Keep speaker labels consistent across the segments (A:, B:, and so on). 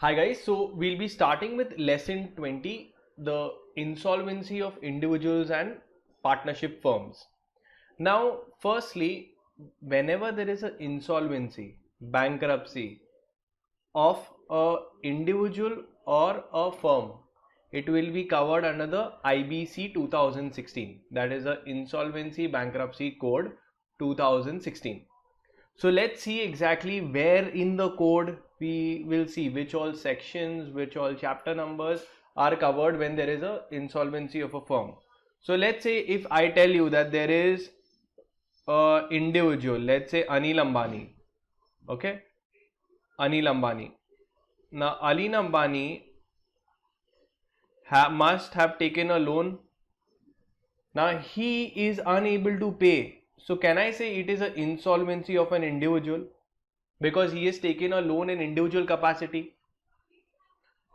A: Hi guys, so we'll be starting with lesson 20, the insolvency of individuals and partnership firms. Now, firstly, whenever there is an insolvency, bankruptcy of a individual or a firm, it will be covered under the IBC 2016, that is the Insolvency Bankruptcy Code 2016. So let's see exactly where in the code we will see which all sections, which all chapter numbers are covered when there is a insolvency of a firm. So let's say if I tell you that there is a individual, let's say Anil Ambani, okay, Anil Ambani. Now Anil Ambani must have taken a loan. Now he is unable to pay. So can I say it is an insolvency of an individual? Because he has taken a loan in individual capacity.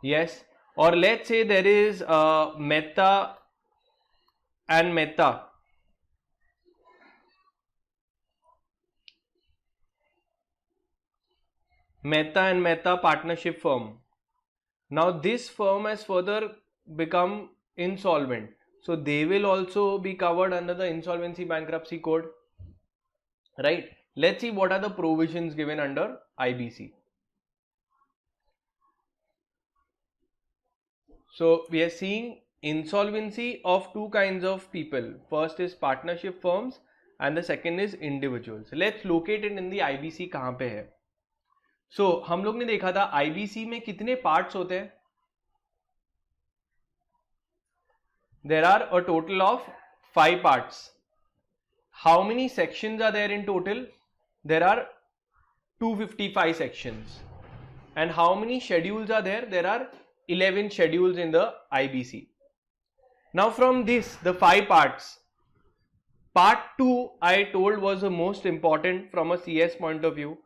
A: Yes. Or let's say there is Mehta and Mehta. Mehta and Mehta partnership firm. Now this firm has further become insolvent. So they will also be covered under the Insolvency Bankruptcy Code. Right. Let's see what are the provisions given under IBC. So we are seeing insolvency of two kinds of people. First is partnership firms and the second is individuals. Let's locate it in the IBC कहाँ पे है. So हम लोग ने देखा था IBC में कितने parts होते हैं. There are a total of 5 parts. How many sections are there in total? There are 255 sections. And how many schedules are there? There are 11 schedules in the IBC. Now from this, the 5 parts, part 2 I told was the most important from a CS point of view.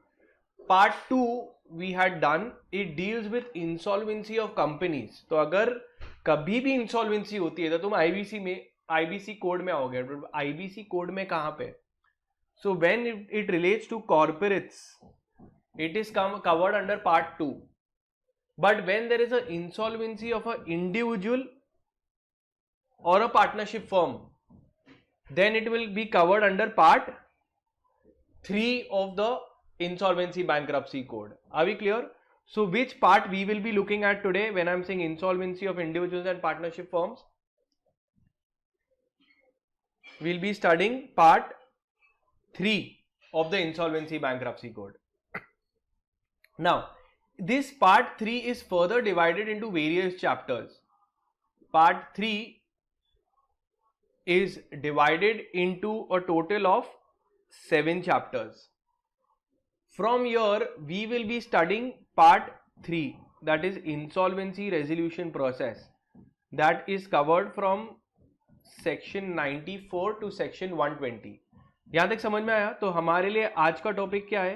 A: Part 2 we had done, it deals with insolvency of companies. तो अगर कभी भी insolvency होती है तो तुम IBC code में आओगे. IBC कोड में कहाँ पे? So when it relates to corporates, it is covered under part 2. But when there is an insolvency of an individual or a partnership firm, then it will be covered under part 3 of the Insolvency Bankruptcy Code. Are we clear? So which part we will be looking at today when I am saying insolvency of individuals and partnership firms? We will be studying part 3 of the Insolvency Bankruptcy Code. Now, this part 3 is further divided into various chapters. Part 3 is divided into a total of 7 chapters. From here, we will be studying part 3, that is insolvency resolution process. That is covered from section 94 to section 120. यहाँ तक समझ में आया? तो हमारे लिए आज का टॉपिक क्या है?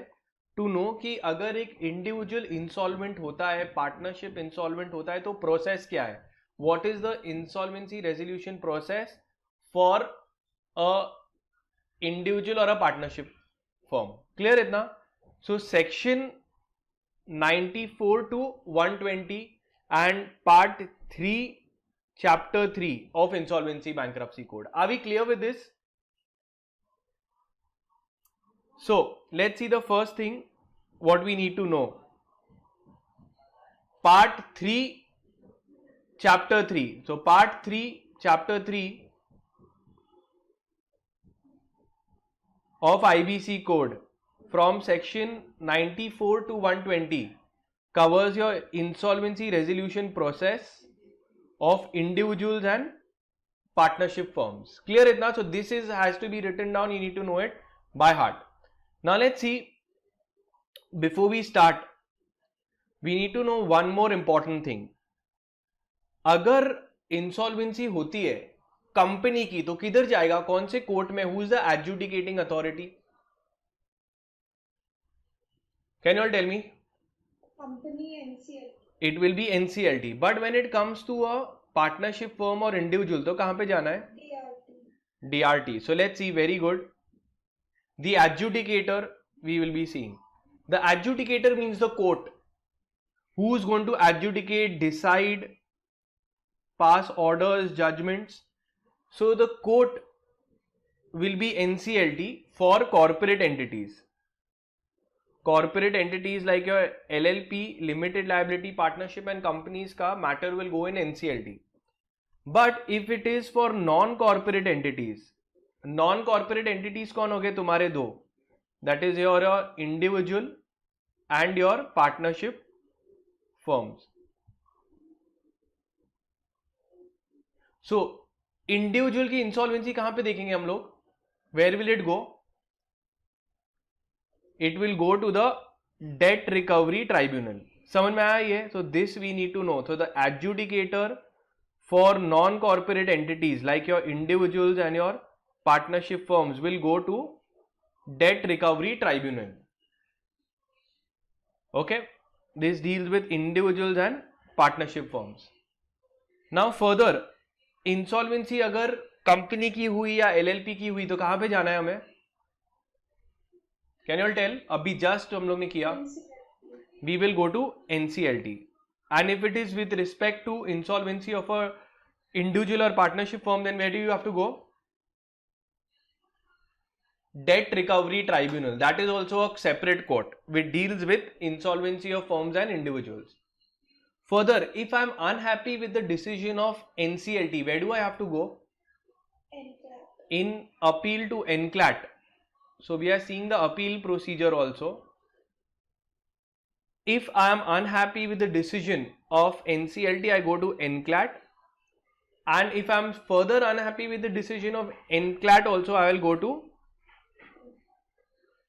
A: टू नो कि अगर एक इंडिविजुअल इंसॉल्वेंट होता है, पार्टनरशिप इंसॉल्वेंट होता है, तो प्रोसेस क्या है? What is the insolvency resolution process for a individual और अ पार्टनरशिप फर्म. क्लियर इतना? So section 94 to 120 and part 3 chapter 3 of Insolvency Bankruptcy Code. Are we clear with this? So let's see the first thing what we need to know. Part 3 chapter 3. So part 3 chapter 3 of IBC code from section 94 to 120 covers your insolvency resolution process of individuals and partnership firms. Clear it now? So this has to be written down. You need to know it by heart. Now let's see, before we start, we need to know one more important thing. अगर insolvency होती है company की तो किधर जाएगा? कौन से court में? Who is the adjudicating authority? Can you all tell me?
B: Company NCLT.
A: It will be NCLT. But when it comes to a partnership firm or individual, तो कहाँ पे जाना है?
B: DRT.
A: DRT. So let's see. Very good. The adjudicator we will be seeing. The adjudicator means the court. Who is going to adjudicate, decide, pass orders, judgments? So the court will be NCLT for corporate entities. Corporate entities like your LLP, limited liability partnership and companies का matter will go in NCLT. But if it is for non-corporate entities कौन हो गए तुम्हारे दो? That is your individual and your partnership firms. So individual की insolvency कहां पे देखेंगे हम लोग? Where will it go? It will go to the debt recovery tribunal. समझ में आया ये? So this we need to know. So the adjudicator for non-corporate entities like your individuals and your partnership firms will go to debt recovery tribunal. Okay, this deals with individuals and partnership firms. Now further, insolvency अगर company की हुई या LLP की हुई तो कहां पे जाना है हमें? Can you all tell? अभी just हम लोग ने किया. We will go to NCLT. And if it is with respect to insolvency of a individual or partnership firm, then where do you have to go? Debt recovery tribunal. That is also a separate court which deals with insolvency of firms and individuals. Further, if I am unhappy with the decision of NCLT, where do I have to go?
B: NCLAT.
A: In appeal to NCLAT. So we are seeing the appeal procedure also. If I am unhappy with the decision of NCLT, I go to NCLAT. And if I am further unhappy with the decision of NCLAT also, I will go to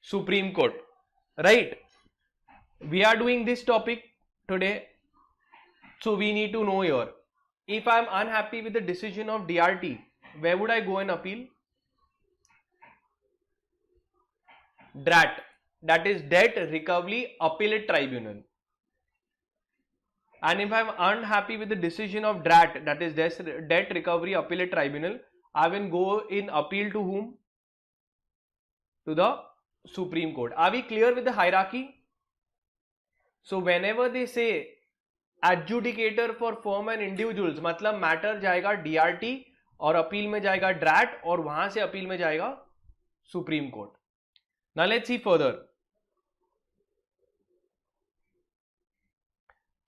A: Supreme Court. Right? We are doing this topic today. So we need to know here. If I am unhappy with the decision of DRT, where would I go and appeal? DRAT. That is Debt Recovery Appellate Tribunal. And if I am unhappy with the decision of DRAT, that is Debt Recovery Appellate Tribunal, I will go in appeal to whom? To the Supreme Court. Are we clear with the hierarchy? So whenever they say adjudicator for firm and individuals, मतलब matter जाएगा DRT और appeal में जाएगा DRAT और वहां से appeal में जाएगा supreme court. Now let's see further.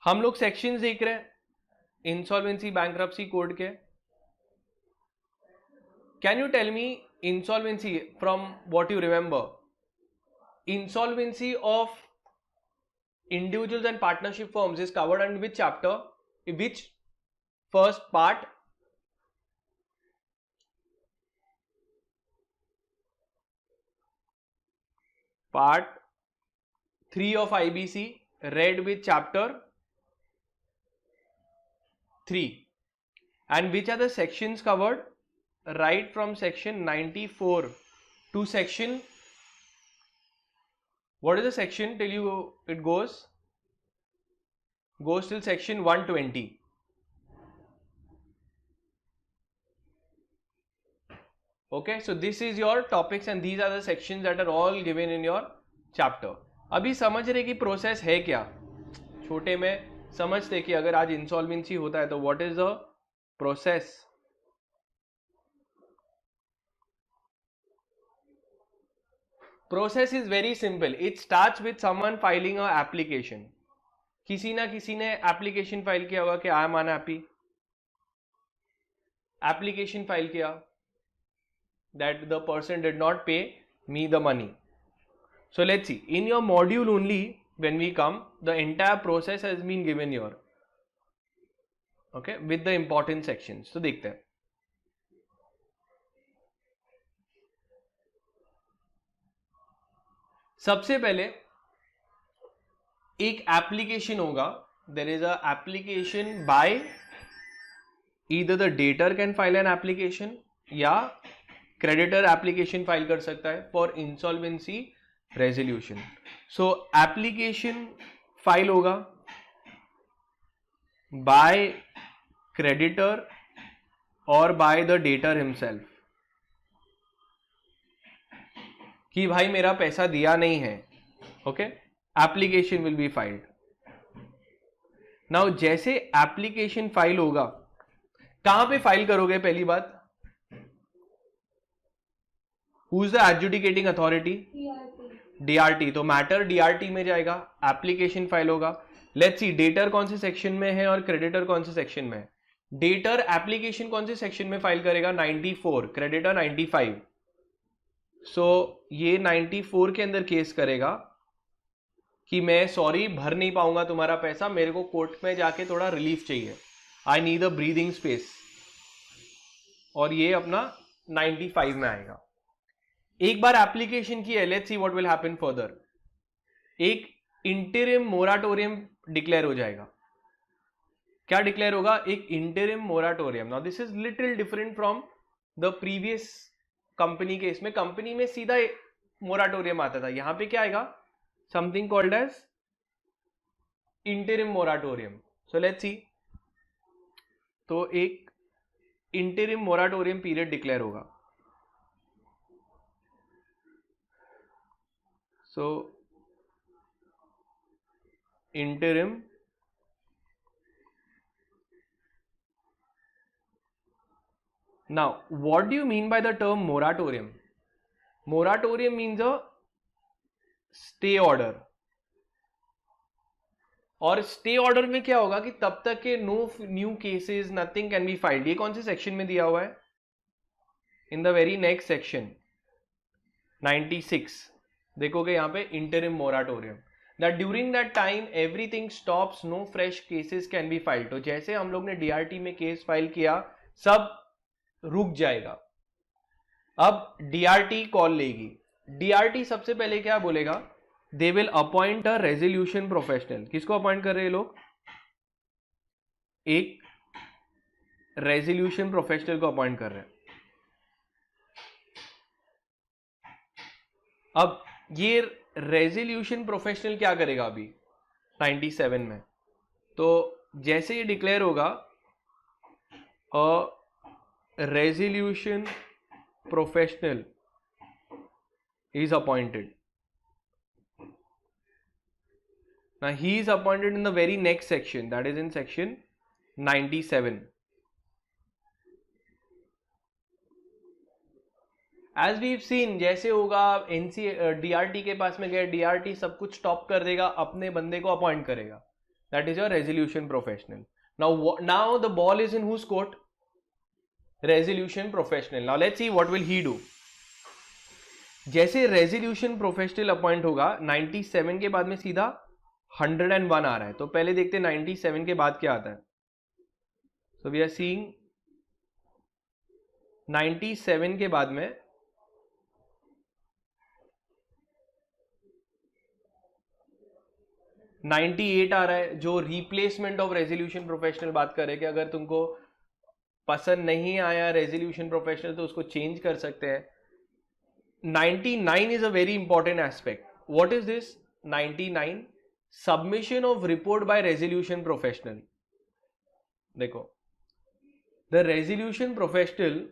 A: हम लोग सेक्शंस देख रहे हैं इंसॉल्वेंसी बैंक्रप्सी कोड के. Can you tell me insolvency from what you remember? Insolvency of individuals and partnership firms is covered under which chapter? Which first part? Part 3 of IBC, read with chapter 3. And which are the sections covered? Right from section 94 to section, what is the section till it goes till section 120. Okay, so this is your topics and these are the sections that are all given in your chapter. अभी समझ रहे कि process है क्या? छोटे में समझते कि अगर आज इंसॉल्वेंसी होता है तो what is the process. Process is very simple. It starts with someone filing a application. किसी ना किसी ने application फाइल किया होगा कि I am unhappy. Application file किया that the person did not pay me the money. So let's see. In your module only, when we come, the entire process has been given here. Okay, with the important sections. तो देखते हैं. सबसे पहले एक application होगा. There is a application by either the debtor can file an application या creditor application file कर सकता है for insolvency resolution. So application file होगा बाय क्रेडिटर और बाय द डेटर हिमसेल्फ कि भाई मेरा पैसा दिया नहीं है. Okay, application will be filed. Now जैसे एप्लीकेशन फाइल होगा, कहां पे फाइल करोगे पहली बात? Who is the adjudicating authority? DRT. तो मैटर डीआरटी में जाएगा, एप्लीकेशन फाइल होगा। लेट्स सी डेटर कौन से सेक्शन में है और क्रेडिटर कौन से सेक्शन में है। डेटर एप्लीकेशन कौन से सेक्शन में फाइल करेगा? 94, क्रेडिटर 95। सो ये 94 के अंदर केस करेगा कि मैं सॉरी भर नहीं पाऊंगा तुम्हारा पैसा, मेरे को कोर्ट में जाके थोड़ा रिलीफ चाहिए, I need a breathing space, और ये अपना 95 में आएगा। एक बार एप्लीकेशन की है, let's see what will happen further. एक इंटरिम मोराटोरियम डिक्लेयर हो जाएगा। क्या डिक्लेयर होगा? एक interim moratorium. Now this is little different from the previous company case में। कंपनी में सीधा मोराटोरियम आता था, यहां पे क्या आएगा? Something called as interim moratorium. So let's see. तो एक इंटरिम मोराटोरियम पीरियड डिक्लेयर होगा। So interim now what do you mean by the term moratorium? Moratorium means a stay order, और स्टे ऑर्डर में क्या होगा कि तब तक के no new cases nothing can be filed. ये कौन से सेक्शन में दिया हुआ है? In the very next section 96 देखोगे यहां पे interim moratorium, that during that time everything stops, no fresh cases can be filed। तो जैसे हम लोग ने डीआरटी में केस फाइल किया सब रुक जाएगा। अब डीआरटी कॉल लेगी। डीआरटी सबसे पहले क्या बोलेगा? They will appoint a resolution professional. किसको अपॉइंट कर रहे हैं लोग? एक रेजोल्यूशन प्रोफेशनल को अपॉइंट कर रहे हैं। अब ये रेजोल्यूशन प्रोफेशनल क्या करेगा अभी 97 में? तो जैसे ये डिक्लेयर होगा अ resolution professional is appointed. Now he is appointed in the very next section, that is in section 97. As we've seen, जैसे होगा डीआरटी के पास में गए, डीआरटी सब कुछ स्टॉप कर देगा, अपने बंदे को अपॉइंट करेगा, that is your resolution professional. Now the ball is in whose court? Resolution professional. Now let's see what will he do. जैसे रेजोल्यूशन प्रोफेशनल अपॉइंट होगा 97 के बाद में सीधा 101 आ रहा है। तो पहले देखते हैं 97 के बाद क्या आता है। सो वी आर सीइंग 97 के बाद में 98 आ रहा है, जो रिप्लेसमेंट ऑफ रेजोल्यूशन प्रोफेशनल बात कर रहे हैं कि अगर तुमको पसंद नहीं आया रेजोल्यूशन प्रोफेशनल तो उसको चेंज कर सकते हैं। 99 is a very important aspect. What is this 99? Submission of report by resolution professional. देखो the resolution professional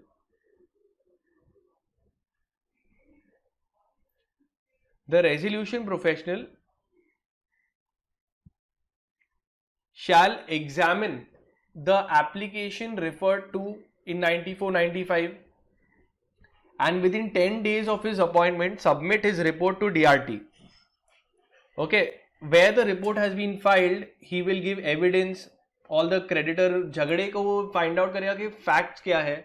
A: shall examine the application referred to in 94-95 and within 10 days of his appointment submit his report to DRT. Okay, where the report has been filed he will give evidence, all the creditor झगड़े को वो find out करेगा कि facts क्या है,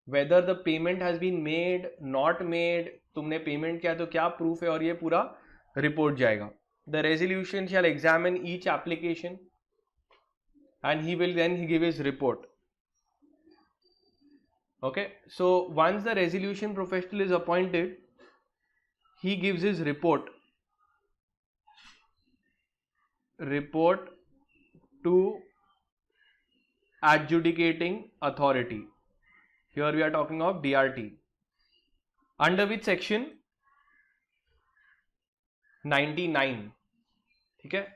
A: whether the payment has been made, not made, तुमने payment किया तो क्या proof है, और ये पूरा report जाएगा। The resolution shall examine each application and he will then give his report. Okay, so once the resolution professional is appointed he gives his report to adjudicating authority. Here we are talking of DRT. Under which section? 99. ठीक है।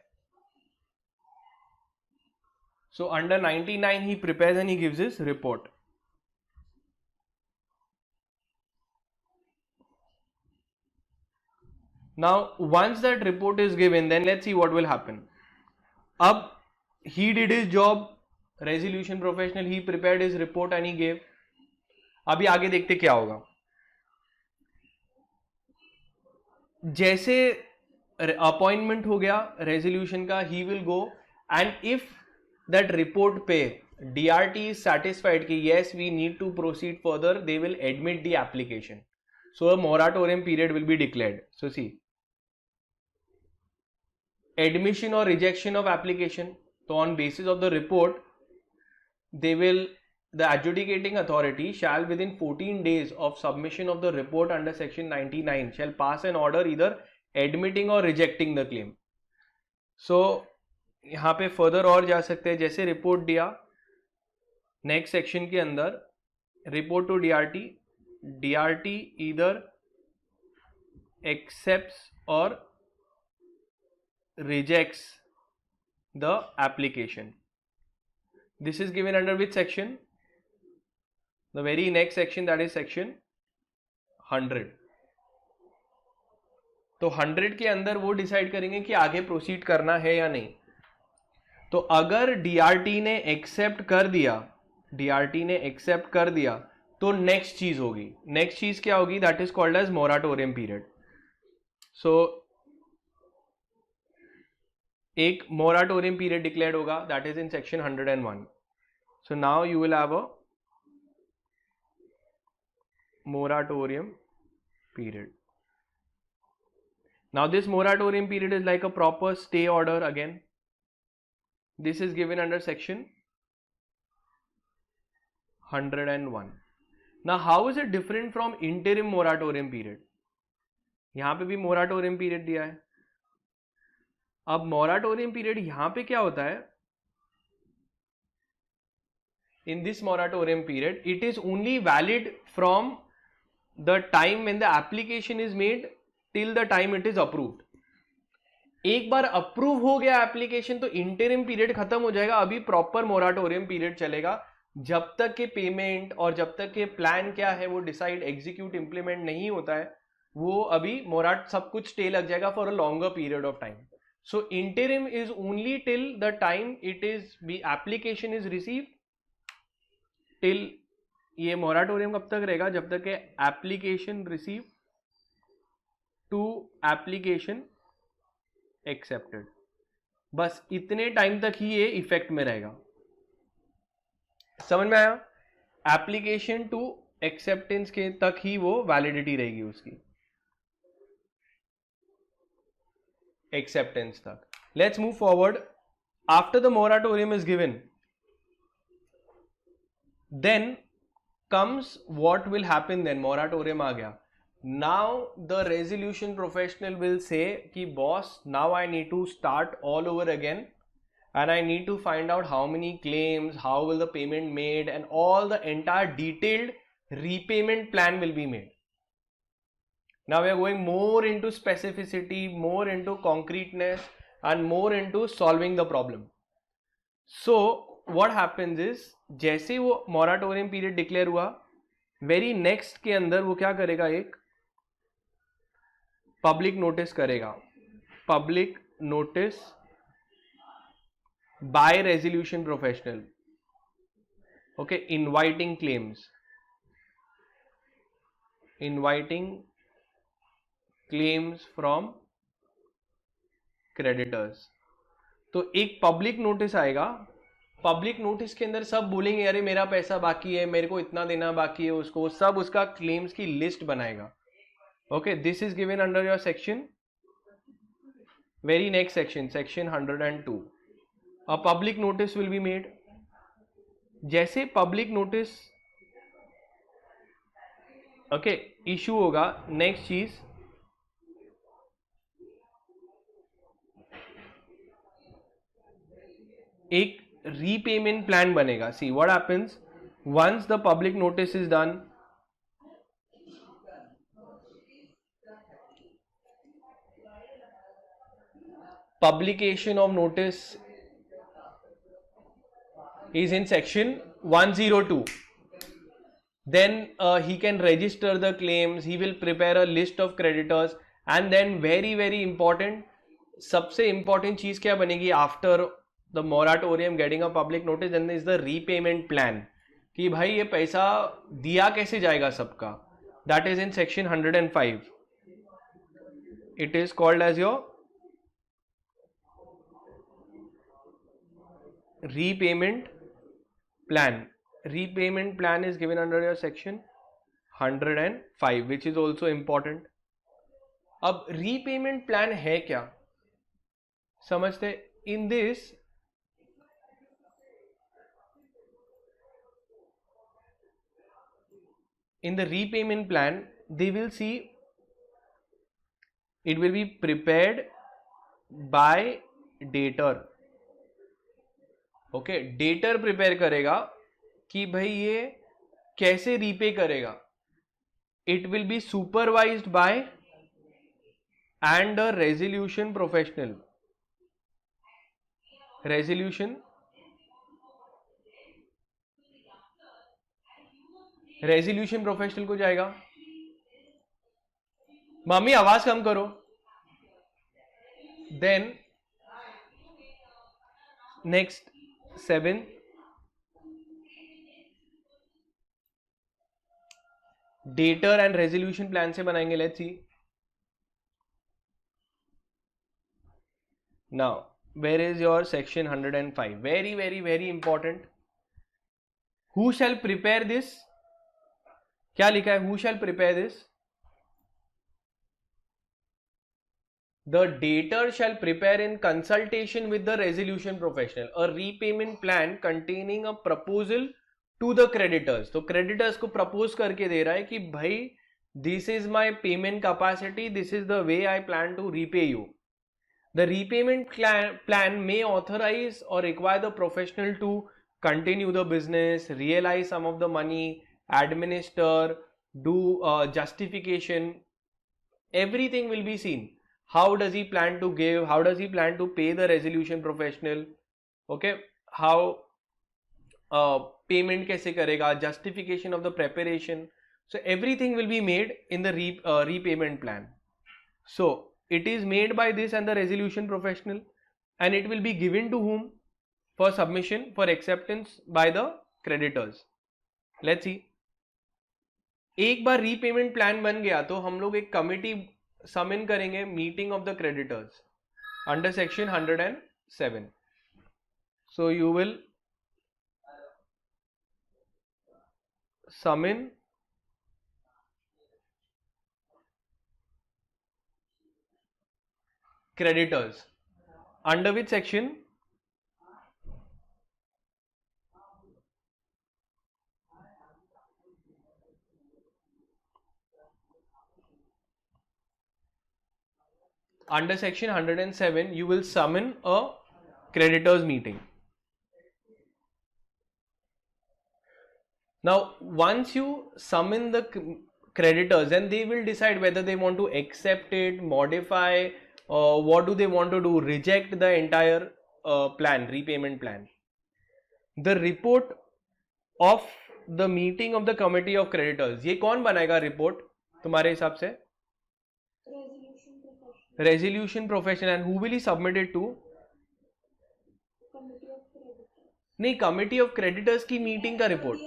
A: So under 99 he prepares and he gives his report. Now once that report is given, then let's see what will happen. अब he did his job, resolution professional, he prepared his report and he gave. अभी आगे देखते क्या होगा. जैसे appointment हो गया resolution का, he will go and if that report पे DRT is satisfied कि yes we need to proceed further, they will admit the application. So a moratorium period will be declared. So see, admission or rejection of application. So on basis of the report, they will, the adjudicating authority shall within 14 days of submission of the report under section 99 shall pass an order either admitting or rejecting the claim. So यहाँ पे further और जा सकते हैं. जैसे report दिया, next section के अंदर report to DRT either accepts or rejects the application. This is given under which section? The very next section, that is section 100. तो 100 के अंदर वो डिसाइड करेंगे कि आगे प्रोसीड करना है या नहीं. तो अगर DRT ने एक्सेप्ट कर दिया तो नेक्स्ट चीज होगी. नेक्स्ट चीज क्या होगी? That is called as moratorium period. So एक मोराटोरियम पीरियड डिक्लेयर्ड होगा, that is in section 101. So now you will have a moratorium period. Now this moratorium period is like a proper stay order again. This is given under section 101. Now how is it different from interim moratorium period? यहां पे भी moratorium period दिया है. अब moratorium period यहां पे क्या होता है? In this moratorium period, it is only valid from the time when the application is made till the time it is approved. एक बार अप्रूव हो गया एप्लीकेशन तो इंटरिम पीरियड खत्म हो जाएगा. अभी प्रॉपर मोराटोरियम पीरियड चलेगा जब तक के पेमेंट और जब तक के प्लान क्या है वो डिसाइड, एग्जीक्यूट, इंप्लीमेंट नहीं होता है. वो अभी मोराट सब कुछ स्टे लग जाएगा for a longer period of time. So interim is only till the time it is be application is receive. Till ये मोराटोरियम कब तक रहेगा? जब तक application receive to application accepted. बस इतने टाइम तक ही ये इफेक्ट में रहेगा. समझ में आया? एप्लीकेशन टू एक्सेप्टेंस के तक ही वो वैलिडिटी रहेगी उसकी, एक्सेप्टेंस तक. Let's move forward. After the moratorium is given, then comes what will happen then. moratorium आ गया. Now the resolution professional will say कि boss, now I need to start all over again and I need to find out how many claims, how will the payment made, and all the entire detailed repayment plan will be made. Now we are going more into specificity, more into concreteness and more into solving the problem. So what happens is, जैसे वो moratorium period declare हुआ, very next के अंदर वो क्या करेगा? एक public notice करेगा. Public notice bye resolution professional. Okay, inviting claims, inviting claims from creditors. तो एक पब्लिक नोटिस आएगा. पब्लिक नोटिस के अंदर सब बोलेंगे अरे मेरा पैसा बाकी है, मेरे को इतना देना बाकी है, उसको सब उसका क्लेम्स की लिस्ट बनाएगा. Okay, this is given under your section, very next section, section 102. A public notice will be made. जैसे पब्लिक नोटिस ओके इशू होगा, नेक्स्ट चीज एक repayment plan बनेगा. See what happens once the public notice is done. Publication of notice is in section 102. Then he can register the claims, he will prepare a list of creditors, and then very important, सबसे important चीज क्या बनेगी after the moratorium, getting a public notice, and is the repayment plan कि भाई ये पैसा दिया कैसे जाएगा सबका. That is in section 105. It is called as your repayment plan. Repayment plan is given under your section 105, which is also important. अब repayment plan है क्या समझते. In this, in the repayment plan, they will see it will be prepared by debtor. Okay, debtor prepare करेगा कि भाई ये कैसे repay करेगा. It will be supervised by and a resolution professional. Resolution professional को जाएगा. मम्मी आवाज कम करो. Then next 7, debtor and resolution plan से बनाएंगे. Let's see. Now where is your section 105. Very very very important. Who shall prepare this. क्या लिखा है? Who shall prepare this. The debtor shall prepare in consultation with the resolution professional a repayment plan containing a proposal to the creditors. तो creditors को propose करके दे रहा है कि भाई this is my payment capacity, this is the way I plan to repay you. The repayment plan may authorize or require the professional to continue the business, realize some of the money, administer, do justification. Everything will be seen. How does he plan to give? How does he plan to pay the resolution professional? Okay, how payment कैसे करेगा? Justification of the preparation. So everything will be made in the repayment plan. So it is made by this and the resolution professional, and it will be given to whom? For submission, for acceptance by the creditors. Let's see. एक बार repayment plan बन गया तो हम लोग एक committee summon करेंगे meeting of the creditors under section 107. So you will summon creditors under which section. Under section 107, you will summon a creditors meeting. Now, once you summon the creditors, then they will decide whether they want to accept it, modify, what do they want to do, reject the entire plan, repayment plan. The report of the meeting of the committee of creditors. ये कौन बनाएगा report तुम्हारे हिसाब से? Resolution professional. And who will he submit it to?
B: Committee of creditors.
A: नहीं, committee of creditors की meeting का report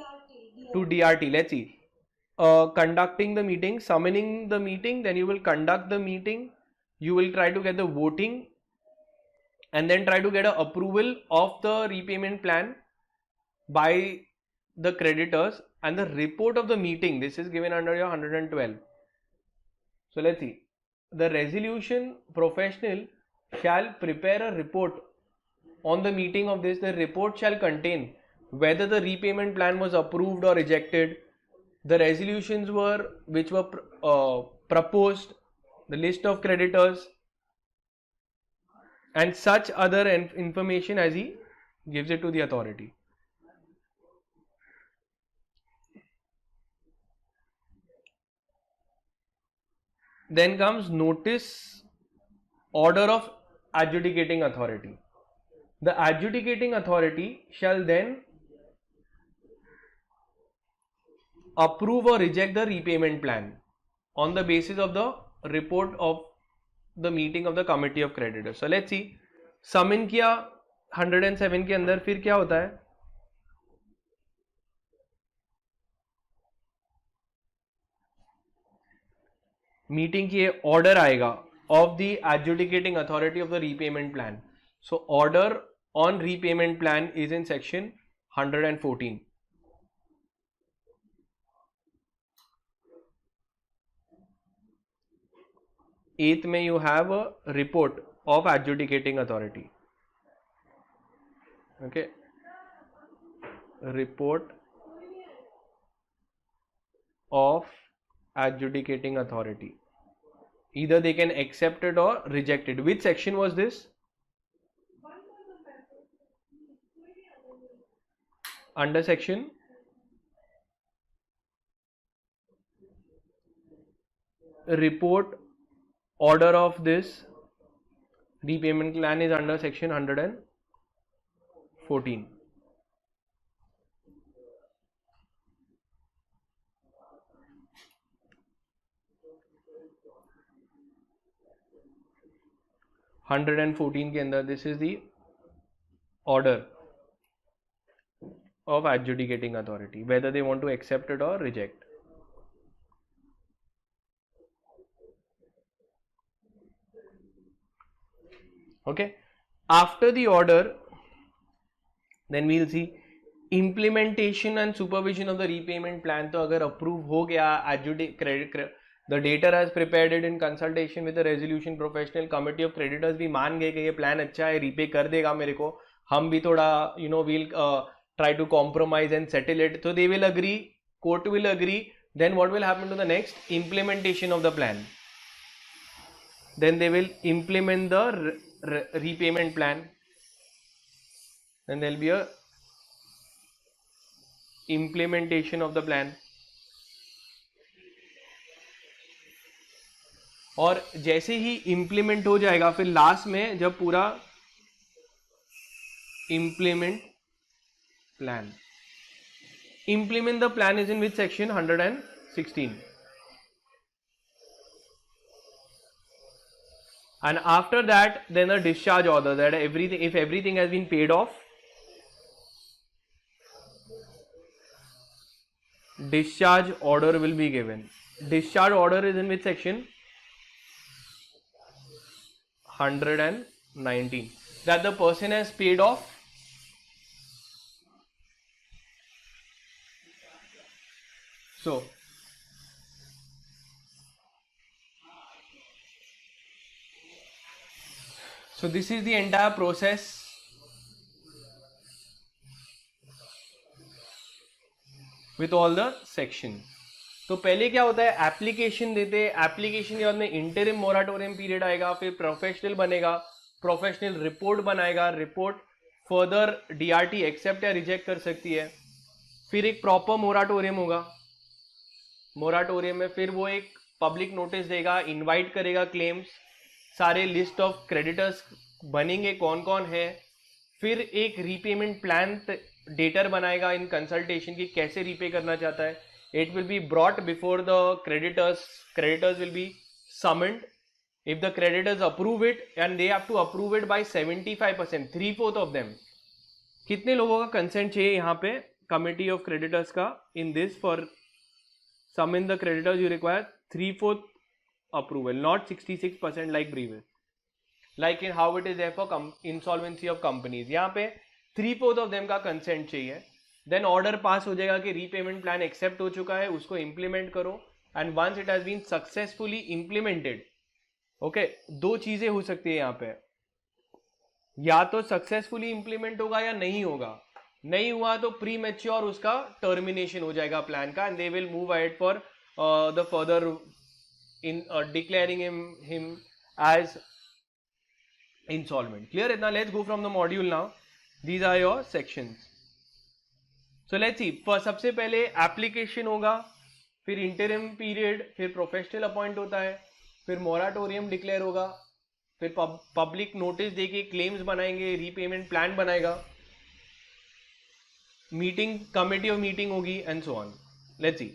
A: to DRT. Let's see. Conducting the meeting, summoning the meeting, then you will conduct the meeting. You will try to get the voting, and then try to get an approval of the repayment plan by the creditors, and the report of the meeting. This is given under your 112. So let's see. The resolution professional shall prepare a report on the meeting of this. The report shall contain whether the repayment plan was approved or rejected, the resolutions which were proposed, the list of creditors, and such other information as he gives it to the authority. Then comes notice order of adjudicating authority. The adjudicating authority shall then approve or reject the repayment plan on the basis of the report of the meeting of the committee of creditors. So let's see. Summon किया 107 के अंदर फिर क्या होता है? Meeting की order आएगा of the adjudicating authority of the repayment plan. So order on repayment plan is in section 114. Eighth में you have a report of adjudicating authority. Okay, report of adjudicating authority. Either they can accept it or reject it. Which section was this? Under section report order of this repayment plan is under section 114. के अंदर this is the order of adjudicating authority, whether they want to accept it or reject. Okay, after the order then we'll see implementation and supervision of the repayment plan. तो अगर approve हो गया, the debtor has prepared it in consultation with the resolution professional committee of creditors भी मान गए कि ये plan अच्छा है, repay कर देगा मेरे को, हम भी थोड़ा we'll try to compromise and settle it. So they will agree, court will agree. Then what will happen to the next? Implementation of the plan. Then they will implement the repayment plan. Then there will be a implementation of the plan. और जैसे ही implement हो जाएगा फिर last में जब पूरा implement plan. Implement the plan is in which section? 116. And after that then a discharge order, that everything, if everything has been paid off, discharge order will be given. Discharge order is in which section? 119. That the person has paid off so this is the entire process. With all the section. तो पहले क्या होता है, application देते हैं, application के बाद में इंटरिम मोराटोरियम पीरियड आएगा, फिर प्रोफेशनल बनेगा, प्रोफेशनल रिपोर्ट बनाएगा, रिपोर्ट फर्दर डीआरटी एक्सेप्ट या रिजेक्ट कर सकती है, फिर एक प्रॉपर मोराटोरियम होगा, मोराटोरियम में फिर वो एक पब्लिक नोटिस देगा, इनवाइट करेगा क्लेम्स, सारे लिस्ट ऑफ क्रेडिटर्स बनेंगे कौन कौन है, फिर एक रीपेमेंट प्लान डेटर बनाएगा इन कंसल्टेशन की कैसे रीपे करना चाहता है. It will be brought before the creditors will be summoned. If the creditors approve it and they have to approve it by 75%, 3/4 of them. कितने लोगों का कंसेंट चाहिए यहाँ पे कमिटी ऑफ क्रेडिटर्स का? In this for summon the creditors you require 3/4 approval, not 66% like previous, like in how it is there for insolvency of companies. यहाँ पे 3/4 of them का consent चाहिए. Then order pass हो जाएगा कि repayment plan accept हो चुका है, उसको implement करो. And once it has been successfully implemented, okay, दो चीजें हो सकती है यहाँ पे, या तो successfully implement होगा या नहीं होगा. नहीं हुआ तो प्री मैच्योर उसका टर्मिनेशन हो जाएगा प्लान का, and they will move ahead for the further in declaring him as insolvent. Clear इतना? Let's go from the module now. These are your sections. So let's see. सबसे पहले application होगा, फिर interim period, फिर professional appoint होता है, फिर moratorium declare होगा, फिर पब्लिक नोटिस देके क्लेम्स बनाएंगे, रीपेमेंट प्लान बनाएगा, मीटिंग कमिटी ऑफ मीटिंग होगी, and so on. Let's see.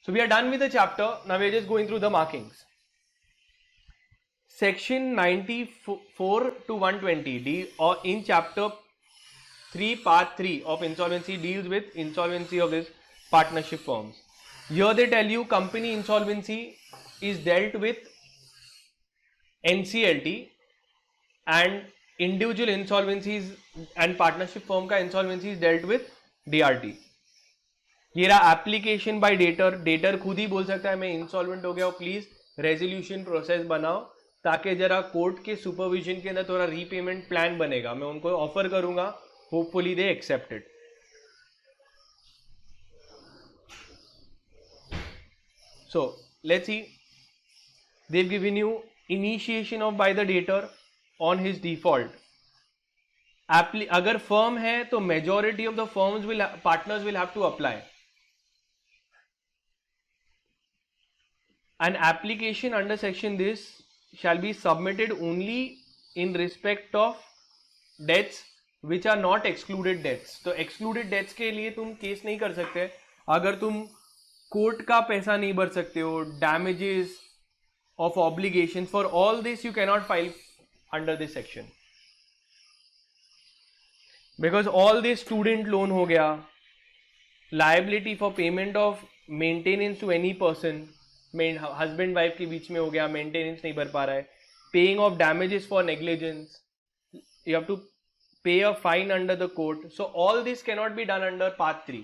A: So we are done with the chapter. Now we are just going through the markings. Section 94 to 120 or in chapter 3 part 3 of insolvency deals with insolvency of this partnership firms. Here they tell you company insolvency is dealt with NCLT and individual insolvencies and partnership firm का insolvency is dealt with DRT. ये रहा application by debtor. Debtor खुद ही बोल सकता है मैं insolvent हो गया हूं, प्लीज रेजोल्यूशन प्रोसेस बनाओ, ताकि जरा कोर्ट के सुपरविजन के अंदर थोड़ा रीपेमेंट प्लान बनेगा. मैं उनको ऑफर करूंगा, hopefully they accept it. So let's see, they've given you initiation of by the debtor on his default. अगर फर्म है तो majority of the firms will partners will have to apply. An application under section this shall be submitted only in respect of debts which are not excluded debts. तो excluded debts के लिए तुम case नहीं कर सकते अगर तुम court का पैसा नहीं भर सकते हो. damages of obligations, for all this you cannot file under this section, because all this student loan हो गया, liability for payment of maintenance to any person, husband wife के बीच में हो गया, मेंटेनेंस नहीं भर पा रहा है, paying of damages for negligence, you have to pay a fine under the court. So all this cannot be done under part 3.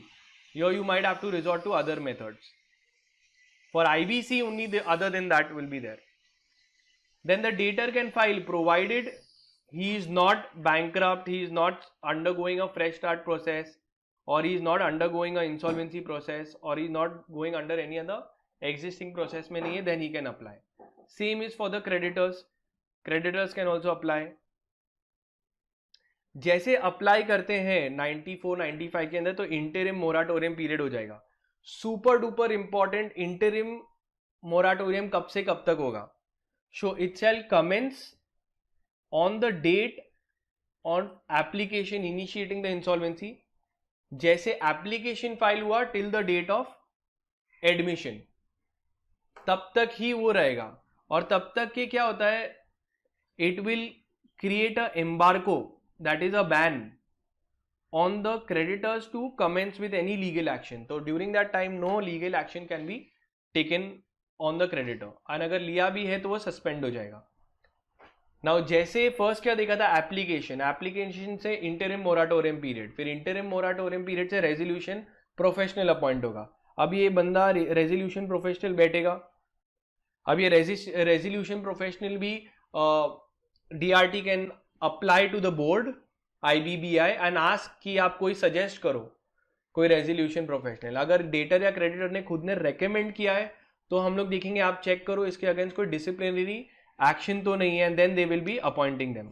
A: Here you might have to resort to other methods. For IBC only, other than that will be there. Then the debtor can file provided he is not bankrupt, he is not undergoing a fresh start process, or he is not undergoing an insolvency process, or he is not going under any other existing process में नहीं है, then he can apply. Same is for the creditors. Creditors can also apply. जैसे apply करते हैं 94-95 के अंदर तो interim moratorium period हो जाएगा. Super duper important, interim moratorium कब से कब तक होगा? So it shall commence on the date on application initiating the insolvency. जैसे एप्लीकेशन फाइल हुआ till the date of admission, तब तक ही वो रहेगा. और तब तक के क्या होता है, it will create a embargo, that is a ban on the creditors to commence with any legal action. तो during that time no legal action can be taken on the creditor, और अगर लिया भी है तो वो सस्पेंड हो जाएगा. नाउ जैसे फर्स्ट क्या देखा था, एप्लीकेशन से इंटरिम मोराटोरियम पीरियड, फिर इंटरिम मोराटोरियम पीरियड से रेजोल्यूशन प्रोफेशनल अपॉइंट होगा. अब ये बंदा रेजोल्यूशन प्रोफेशनल बैठेगा. अब ये रेजोल्यूशन प्रोफेशनल भी DRT can apply to the board IBBI and ask कि आप कोई सजेस्ट करो कोई रेजोल्यूशन प्रोफेशनल. अगर डेटर या क्रेडिटर ने खुद ने रेकमेंड किया है तो हम लोग देखेंगे, आप चेक करो इसके अगेंस्ट कोई डिसिप्लिनरी एक्शन तो नहीं है, and then they will be appointing them.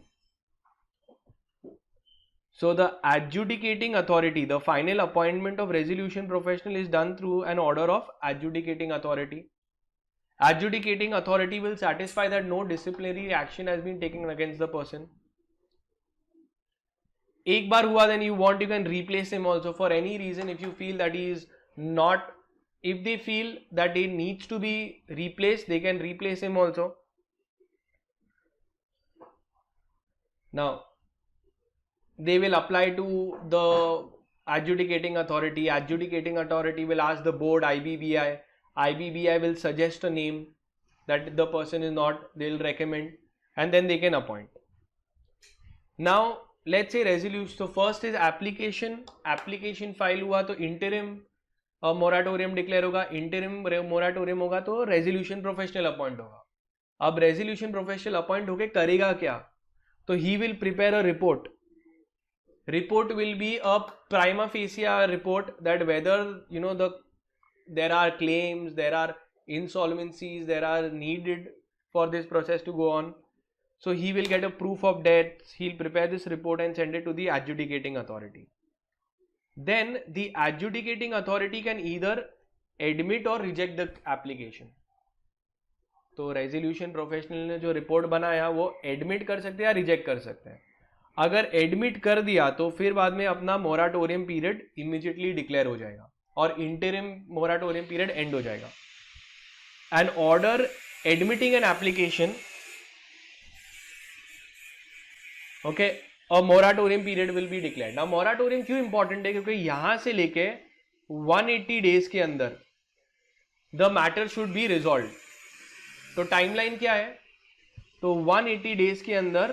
A: So the adjudicating authority, the final appointment of resolution professional is done through an order of adjudicating authority. Adjudicating authority will satisfy that no disciplinary action has been taken against the person. एक बार हुआ, then you want, you can replace him also for any reason. If you feel that he is not, if they feel that he needs to be replaced, they can replace him also. Now they will apply to the adjudicating authority. Adjudicating authority will ask the board IBBI. IBBI will suggest a name that the person is not, they will recommend, and then they can appoint. Now let's say resolution. So first is application file हुआ तो interim moratorium declare होगा. interim moratorium होगा तो resolution professional appoint होगा. अब resolution professional appoint होके करेगा क्या? तो he will prepare a report. Report will be a prima facie report that whether there are claims, there are insolvencies, there are needed for this process to go on. So he will get a proof of debts. He'll prepare this report and send it to the adjudicating authority. Then the adjudicating authority can either admit or reject the application. तो resolution professional ने जो report बनाया वो admit कर सकते हैं या reject कर सकते हैं. अगर एडमिट कर दिया तो फिर बाद में अपना मोराटोरियम पीरियड इमीडिएटली डिक्लेयर हो जाएगा और इंटरिम मोराटोरियम पीरियड एंड हो जाएगा. An order admitting an application okay, और moratorium period will be declared. Now moratorium क्यों इंपॉर्टेंट है, क्योंकि यहां से लेके 180 डेज के अंदर the matter should be resolved. तो टाइमलाइन क्या है, तो 180 डेज के अंदर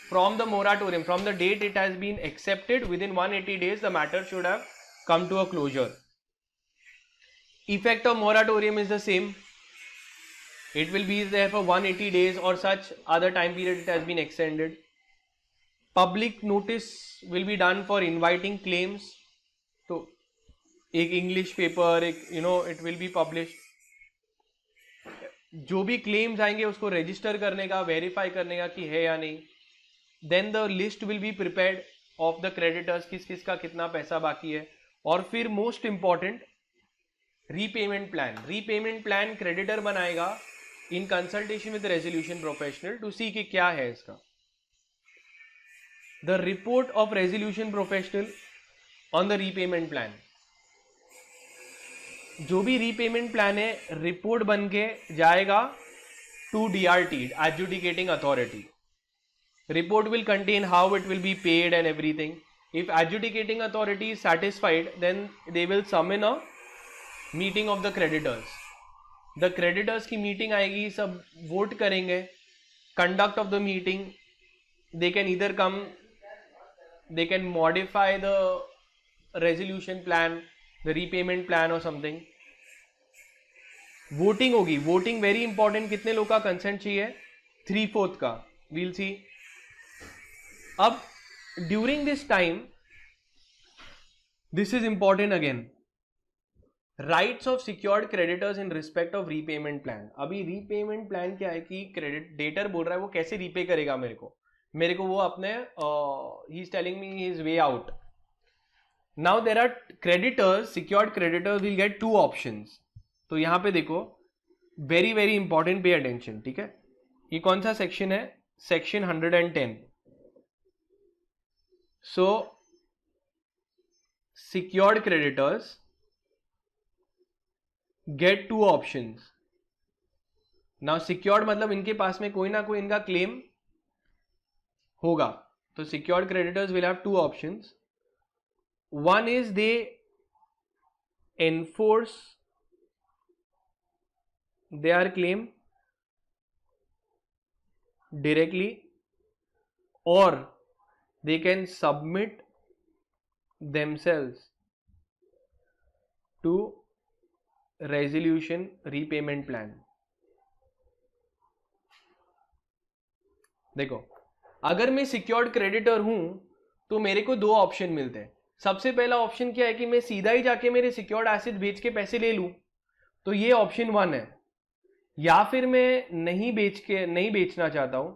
A: from the moratorium, from the date it has been accepted, within 180 days the matter should have come to a closure. Effect of moratorium is the same. It will be there for 180 days or such other time period it has been extended. Public notice will be done for inviting claims. तो एक English paper, एक it will be published. जो भी claims आएंगे उसको register करने का, verify करने का कि है या नहीं. Then the list will be prepared of the creditors, किस किस का कितना पैसा बाकी है. और फिर most important repayment plan. Repayment plan creditor बनाएगा in consultation with resolution professional to see कि क्या है इसका. The report of resolution professional on the repayment plan. जो भी रीपेमेंट प्लान है रिपोर्ट बन के जाएगा to DRT, adjudicating authority. Report will contain how it will be paid and everything. If adjudicating authority is satisfied, then they will summon a meeting of the creditors. The creditors की meeting आएगी, सब vote करेंगे. Conduct of the meeting, they can either come, they can modify the resolution plan, the repayment plan or something. Voting होगी. Voting very important. कितने लोग का consent चाहिए? 3/4 का. We'll see. अब during this time, this is important again, rights of secured creditors in respect of repayment plan. अभी repayment plan क्या है कि क्रेडिट डेटर बोल रहा है वो कैसे रीपे करेगा मेरे को वो अपने ही is telling me his way out. Now there are creditors, secured creditors will get 2 options. तो यहां पे देखो, very very important, pay attention. ठीक है, ये कौन सा सेक्शन है? Section 110. So, secured creditors get 2 options. Now, secured मतलब इनके पास में कोई ना कोई इनका claim होगा. तो secured creditors will have 2 options. One is they enforce their claim directly, or they can submit themselves to resolution repayment plan. देखो, अगर मैं सिक्योर्ड क्रेडिटर हूं तो मेरे को 2 ऑप्शन मिलते हैं. सबसे पहला ऑप्शन क्या है कि मैं सीधा ही जाके मेरे सिक्योर्ड एसेट बेच के पैसे ले लूं, तो ये ऑप्शन 1 है. या फिर मैं नहीं बेचना चाहता हूं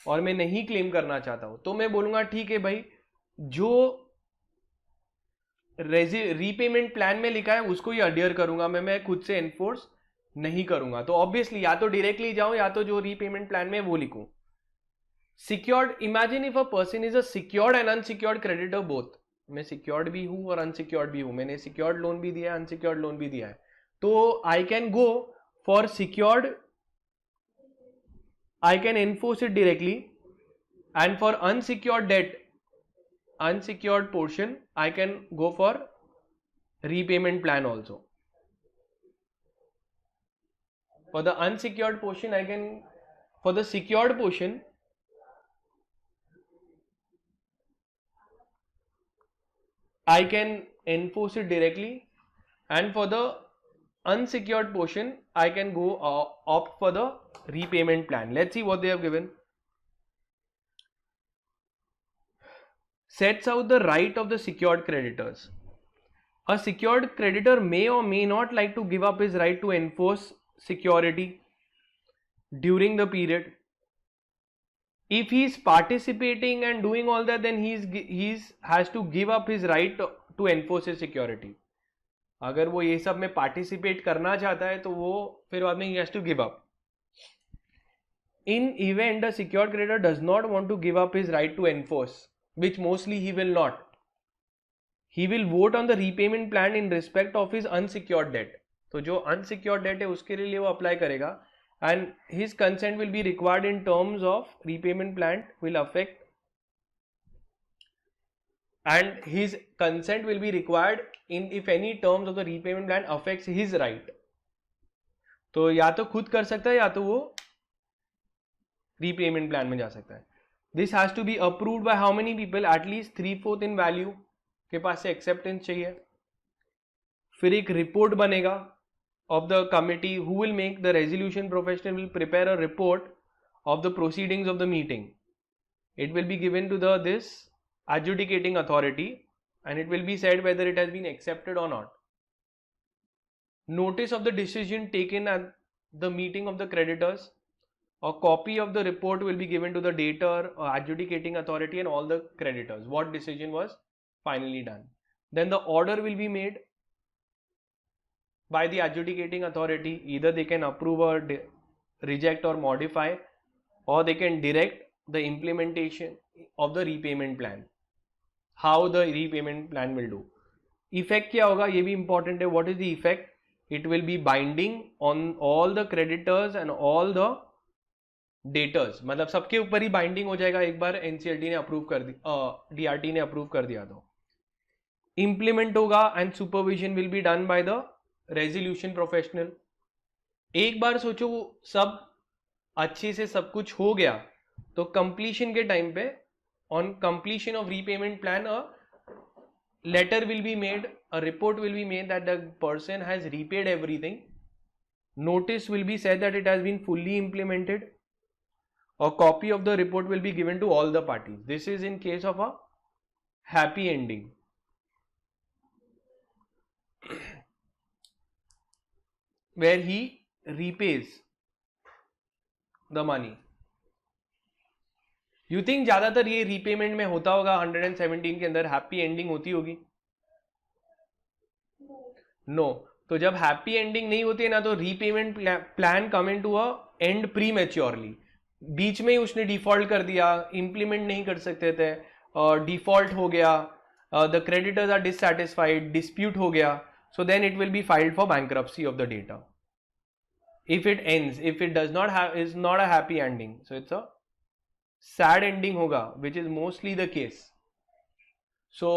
A: और मैं नहीं क्लेम करना चाहता हूं, तो मैं बोलूंगा ठीक है भाई, जो रीपेमेंट प्लान में लिखा है उसको ही अडियर करूंगा, मैं खुद से एनफोर्स नहीं करूंगा. तो ऑब्वियसली या तो डायरेक्टली जाऊं या तो जो रीपेमेंट प्लान में वो लिखूं. Secured, imagine if a person is a secured and unsecured creditor both. मैं सिक्योर्ड भी हूं और अनसिक्योर्ड भी हूं, मैंने सिक्योर्ड लोन भी दिया है, अनसिक्योर्ड लोन भी दिया है. तो I can go for secured, I can enforce it directly, and for unsecured debt, unsecured portion, I can go for repayment plan also. For the unsecured portion, for the secured portion, I can enforce it directly, and for the unsecured portion, I can go opt for the repayment plan. Let's see what they have given. Sets out the right of the secured creditors. A secured creditor may or may not like to give up his right to enforce security during the period. If he is participating and doing all that, then he has to give up his right to enforce his security. अगर वो ये सब में participate करना चाहता है तो वो फिर बाद में he has to give up. In event the secured creditor does not want to give up his right to enforce, which mostly he will not, he will vote on the repayment plan in respect of his unsecured debt. तो जो unsecured debt है उसके लिए वो apply करेगा, and his consent will be required in terms of repayment plan will affect, and his consent will be required in if any terms of the repayment plan affects his right. तो या तो खुद कर सकता है या तो वो repayment plan में जा सकता है. This has to be approved by how many people? At least 3/4 in value के पास से acceptance चाहिए. फिर एक report बनेगा of the committee who will make the resolution professional will prepare a report of the proceedings of the meeting. It will be given to this adjudicating authority and it will be said whether it has been accepted or not. Notice of the decision taken at the meeting of the creditors. A copy of the report will be given to the debtor, adjudicating authority and all the creditors. What decision was finally done. Then the order will be made by the adjudicating authority. Either they can approve or reject or modify, or they can direct the implementation of the repayment plan. How the repayment plan will do. Effect क्या होगा ये भी important है. What is the effect? It will be binding on all the creditors and all the debtors. मतलब सबके ऊपर ही binding हो जाएगा एक बार NCLT ने अप्रूव कर दी, DRT ने अप्रूव कर दिया तो. इम्प्लीमेंट होगा and supervision will be done by the resolution professional. एक बार सोचो वो सब अच्छे से सब कुछ हो गया तो कंप्लीशन के टाइम पे on completion of repayment plan a letter will be made, a report will be made that the person has repaid everything. Notice will be said that it has been fully implemented. A copy of the report will be given to all the parties. This is in case of a happy ending. Where he repays the money. You think ज्यादातर ये repayment में होता होगा 117 के अंदर happy ending होती होगी? No. तो जब हैप्पी एंडिंग नहीं होती है ना तो repayment plan come into a end prematurely. बीच में ही उसने डिफॉल्ट कर दिया, इंप्लीमेंट नहीं कर सकते थे, डिफॉल्ट हो गया, the creditors are dissatisfied, dispute हो गया, so then it will be filed for bankruptcy of the debtor. If it ends, if it does not have, is not a happy ending, so it's a sad ending hoga, which is mostly the case. So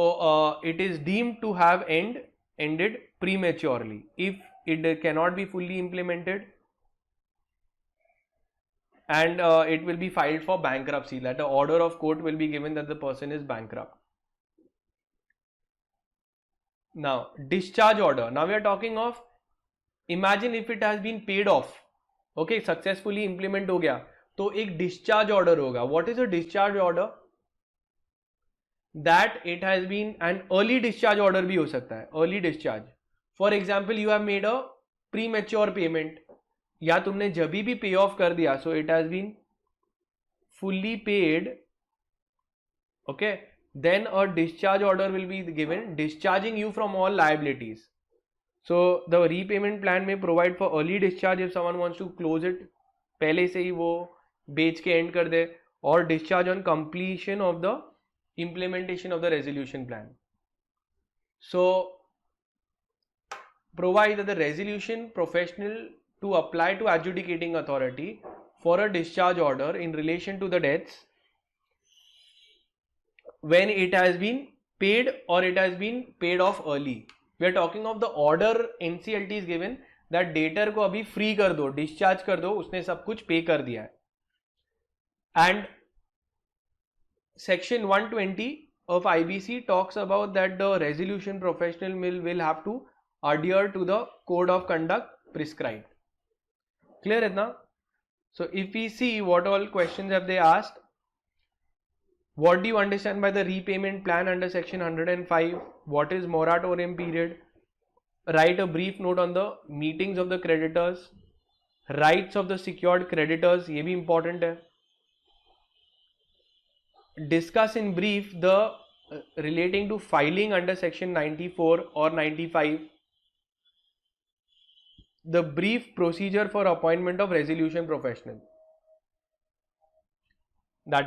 A: it is deemed to have ended prematurely if it cannot be fully implemented, and it will be filed for bankruptcy. That the order of court will be given that the person is bankrupt. Now discharge order. Now we are talking of, imagine if it has been paid off. Okay, successfully implement हो गया तो एक discharge order होगा. What is a discharge order? That it has been an early discharge order भी हो सकता है. Early discharge, for example you have made a premature payment, या तुमने जब भी पे ऑफ कर दिया, so it has been fully paid. Okay, then a discharge order will be given discharging you from all liabilities. So the repayment plan may provide for early discharge if someone wants to close it, पहले से ही वो बेच के and कर दे, और discharge on completion of the implementation of the resolution plan. So provide that the resolution professional to apply to adjudicating authority for a discharge order in relation to the debts when it has been paid or it has been paid off early. We are talking of the order NCLT is given that debtor को अभी free कर दो, discharge कर दो, उसने सब कुछ पे कर दिया है. And section 120 of IBC talks about that the resolution professional will have to adhere to the code of conduct prescribed. Clear है ना? So if we see what all questions have they asked, what do you understand by the repayment plan under section 105? What is moratorium period? Write a brief note on the meetings of the creditors, rights of the secured creditors, ये भी important है. Discuss in brief the relating to filing under section 94 or 95, the brief procedure for appointment of resolution professional. That is